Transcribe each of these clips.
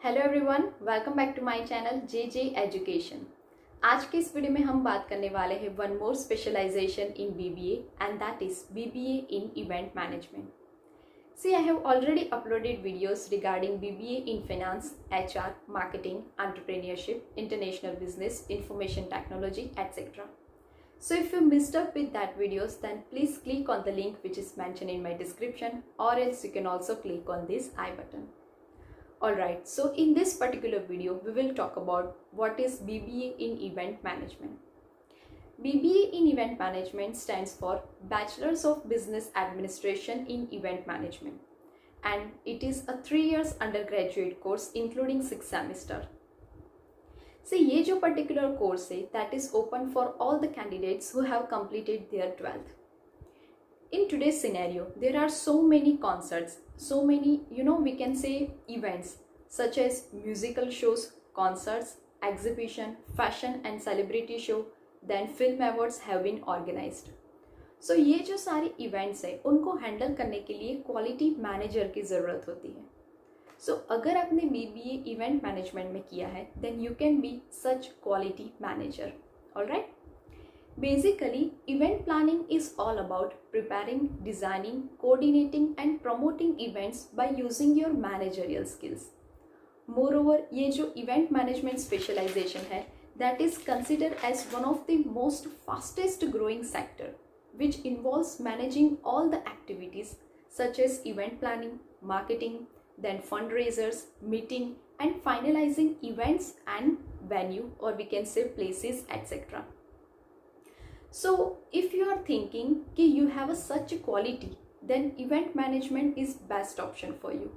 Hello everyone, welcome back to my channel J J education. आज के इस video में हम बात करने वाले हैं one more specialization in BBA and that is BBA in event management. See, I have already uploaded videos regarding BBA in finance, HR, marketing, entrepreneurship, international business, information technology, etc. So if you missed up with that videos, then please click on the link which is mentioned in my description, or else you can also click on this I button. Alright, so in this particular video, we will talk about what is BBA in Event Management. BBA in Event Management stands for Bachelors of Business Administration in Event Management, and it is a 3 years undergraduate course including 6 semesters. See, ये जो particular course है, that is open for all the candidates who have completed their 12th. In today's scenario, there are so many concerts, so many, we can say events such as musical shows, concerts, exhibition, fashion and celebrity show, then film awards have been organized. So ये जो सारे events है उनको handle करने के लिए quality manager की ज़रूरत होती है. So अगर आपने BBA event management में किया है, then you can be such quality manager. Alright? Basically, event planning is all about preparing, designing, coordinating and promoting events by using your managerial skills. Moreover, ये जो event management specialization है, that is considered as one of the most fastest growing sector, which involves managing all the activities such as event planning, marketing, then fundraisers, meeting and finalizing events and venue, or we can say places, etc. So if you are thinking कि you have such a quality, then event management is best option for you.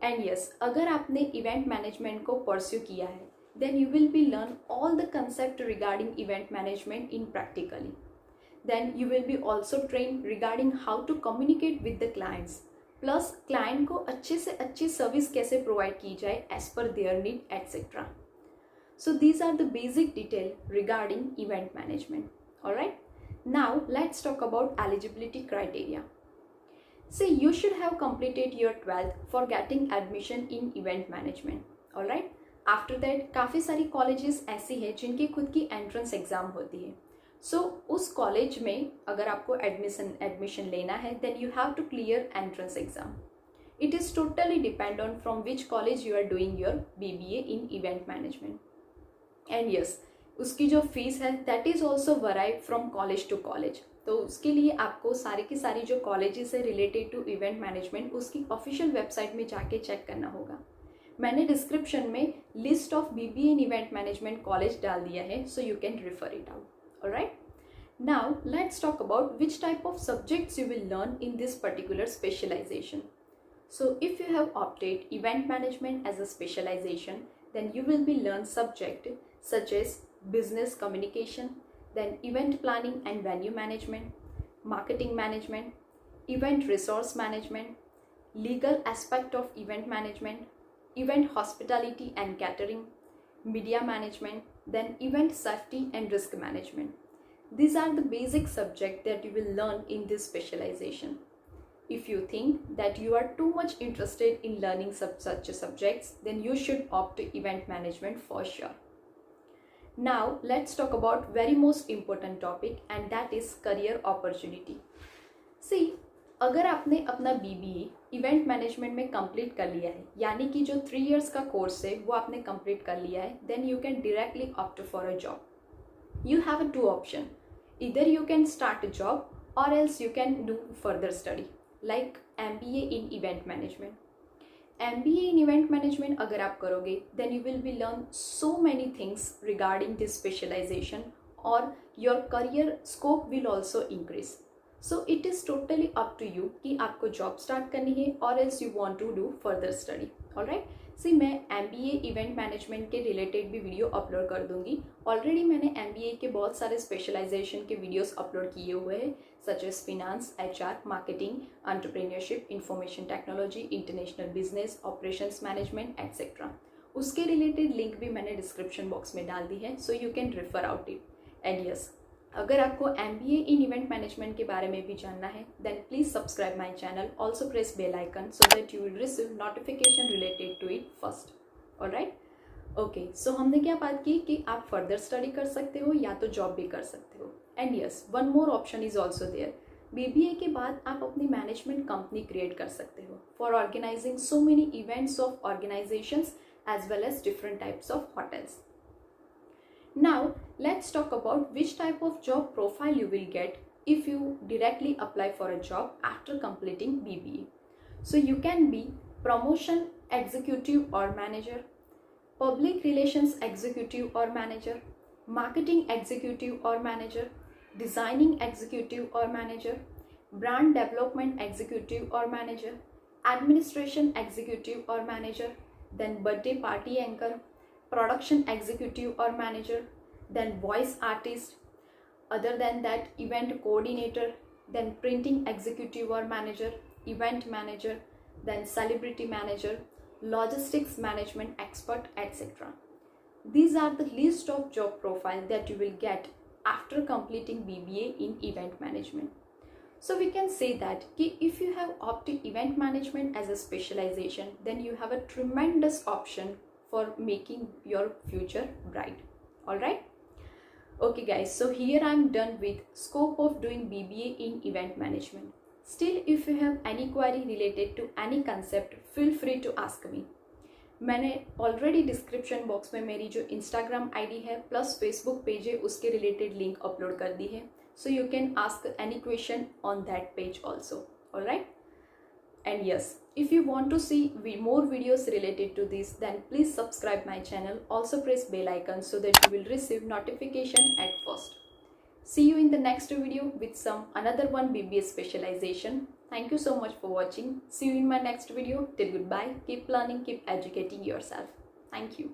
And yes, अगर आपने event management को pursue किया है, then you will be learn all the concept regarding event management in practically. Then you will be also trained regarding how to communicate with the clients. Plus client को अच्छे से अच्छी service कैसे provide की जाए as per their need, etc. So these are the basic detail regarding event management. Alright, now let's talk about eligibility criteria. See, you should have completed your 12th for getting admission in event management. Alright, after that काफ़ी सारी colleges ऐसी है जिनकी खुद की entrance exam होती है. So उस college में अगर आपको admission लेना है, then you have to clear entrance exam. It is totally depend on from which college you are doing your BBA in event management. And yes, उसकी जो फीस है that is also vary from college to college. तो उसके लिए आपको सारी की सारी जो कॉलेजेस है रिलेटेड टू इवेंट मैनेजमेंट उसकी ऑफिशियल वेबसाइट में जाके चेक करना होगा. मैंने डिस्क्रिप्शन में list of BBA in event management college डाल दिया है, so you can refer it out. Alright, now let's talk about which type of subjects you will learn in this particular specialization. So if you have opted event management as a specialization, then you will be learn subject such as business communication, then event planning and venue management, marketing management, event resource management, legal aspect of event management, event hospitality and catering, media management, then event safety and risk management. These are the basic subjects that you will learn in this specialization. If you think that you are too much interested in learning such subjects, then you should opt to event management for sure. Now let's talk about very most important topic, and that is career opportunity. See, अगर आपने अपना BBA event management में complete कर लिया है, यानी कि जो 3 years का कोर्स है वो आपने कंप्लीट कर लिया है, then you can directly opt for a job. You have a two option. Either you can start a job or else you can do further study like MBA in event management. MBA in event management अगर आप करोगे, then you will be learn so many things regarding this specialization, or your career scope will also increase. So it is totally up to you कि आपको job start करनी है or else you want to do further study. Alright? See, मैं MBA event management के related भी video upload कर दूंगी. Already मैंने MBA के बहुत सारे स्पेशलाइजेशन के वीडियोस अपलोड किए हुए हैं, such as finance, HR, marketing, entrepreneurship, information technology, international business, operations management etcetera. उसके रिलेटेड लिंक भी मैंने डिस्क्रिप्शन बॉक्स में डाल दी है, so you can refer out it. And yes, अगर आपको MBA इन इवेंट मैनेजमेंट के बारे में भी जानना है, then please subscribe my channel. Also press bell icon so that you will receive notification related to it first. Alright. Okay, so हमने क्या बात की कि आप फर्दर स्टडी कर सकते हो या तो जॉब भी कर सकते हो। And yes, one more option is also there. BBA के बाद आप अपनी मैनेजमेंट कंपनी क्रिएट कर सकते हो for organizing so many events of organizations as well as different types of hotels. Now, let's talk about which type of job profile you will get if you directly apply for a job after completing BBA. So, you can be promotion executive or manager, public relations executive or manager, marketing executive or manager, designing executive or manager, brand development executive or manager, administration executive or manager, then birthday party anchor, production executive or manager, then voice artist, other than that event coordinator, then printing executive or manager, event manager, then celebrity manager, logistics management expert, etc. These are the list of job profile that you will get after completing BBA in event management. So we can say that if you have opted event management as a specialization, then you have a tremendous option for making your future bright. All right. Okay guys, so here I am done with scope of doing BBA in event management. Still, if you have any query related to any concept, feel free to ask me. मैंने already description box में मेरी जो Instagram ID है plus Facebook page है उसके related link upload कर दी है, so you can ask any question on that page also. All right. And yes, if you want to see more videos related to this, then please subscribe my channel. Also press bell icon so that you will receive notification at first. See you in the next video with some another one BBA specialization. Thank you so much for watching. See you in my next video. Till goodbye. Keep learning, keep educating yourself. Thank you.